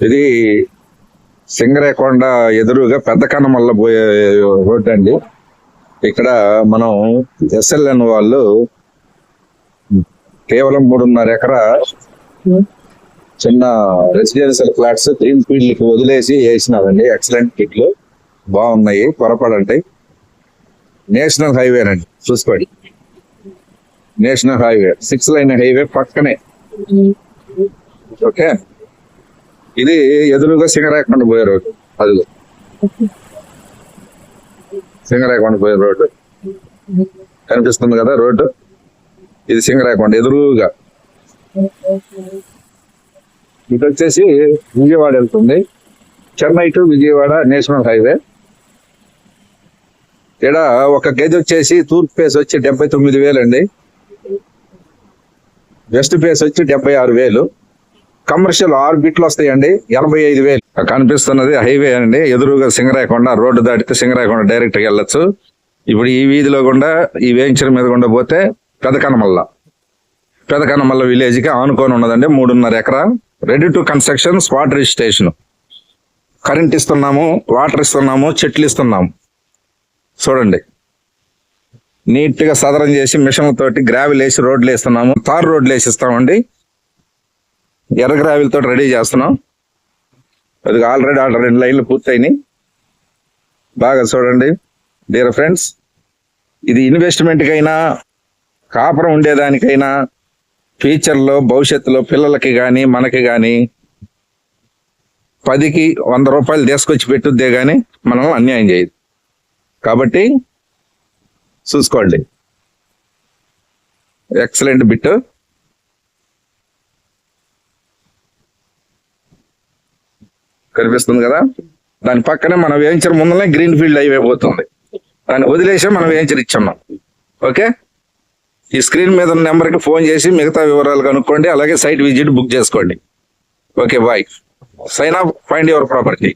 ఇది సింగరేకొండ ఎదురుగా పెద్ద కన్నమల్ల పోయే రోడ్డు అండి. ఇక్కడ మనం ఎస్ఎల్ఎన్ వాళ్ళు కేవలం 3.5 ఎకరా చిన్న రెసిడెన్షియల్ ఫ్లాట్స్ 3 ఫీల్డ్కి వదిలేసి వేసినారండి. ఎక్సలెంట్ కిట్లు బాగున్నాయి, పొరపడండి. నేషనల్ హైవే అండి, చూసుకోండి. నేషనల్ హైవే 6 లైన్ హైవే పక్కనే. ఓకే, ఇది ఎదురుగా సింగరాయకొండ పోయే రోడ్డు. అది సింగరాయకొండ పోయే రోడ్డు కనిపిస్తుంది కదా రోడ్డు. ఇది సింగరాయకొండ ఎదురుగా. ఇది వచ్చేసి విజయవాడ వెళ్తుంది, Chennai to Vijayawada national highway. ఇక్కడ ఒక గది వచ్చేసి తూర్పు ఫేస్ వచ్చి 79,000 అండి, వెస్ట్ ఫేస్ వచ్చి 76,000. కమర్షియల్ 6 బిట్లు వస్తాయండి, 85,000. కనిపిస్తున్నది హైవే అండి, ఎదురుగా సింగరాయకొండ. రోడ్డు దాటితే సింగరాయకొండ డైరెక్ట్ గా వెళ్ళొచ్చు. ఇప్పుడు ఈ వీధిలో గుండా, ఈ వేంచర్ మీద గుండా పోతే పెదకన్నమల్ల విలేజ్ కి ఆనుకొని ఉన్నదండి. 3.5 ఎకరా, ready to construction, spot registration. Current ఇస్తున్నాము, వాటర్ ఇస్తున్నాము, చెట్లు ఇస్తున్నాము. చూడండి, నీట్ గా సదరం చేసి మిషన్లతోటి గ్రావెల్ వేసి రోడ్లు వేస్తున్నాము. తారు రోడ్లు వేసి ఇస్తామండి. ఎర్ర గ్రావెల్ తోటి రెడీ చేస్తున్నాం. అది ఆల్రెడీ 2 లైన్లు పూర్తయినాయి. బాగా చూడండి డియర్ ఫ్రెండ్స్. ఇది ఇన్వెస్ట్మెంట్కైనా, కాపురం ఉండేదానికైనా, ఫ్యూచర్లో భవిష్యత్తులో పిల్లలకి కానీ మనకి కానీ 10కి 100 రూపాయలు తీసుకొచ్చి పెట్టుద్దే కానీ మనం అన్యాయం చేయదు. కాబట్టి చూసుకోండి, ఎక్సలెంట్ బిట్. కనిపిస్తుంది కదా, దాని పక్కనే మనం వేయించిన ముందరనే గ్రీన్ ఫీల్డ్ హైవే పోతుంది. దాన్ని వదిలేసి మనం వేయించరు ఇచ్చున్నాం. ఓకే, ఈ స్క్రీన్ మీద ఉన్న నెంబర్కి ఫోన్ చేసి మిగతా వివరాలు కనుక్కోండి. అలాగే సైట్ విజిట్ బుక్ చేసుకోండి. Okay, bye. Sign off, find your property.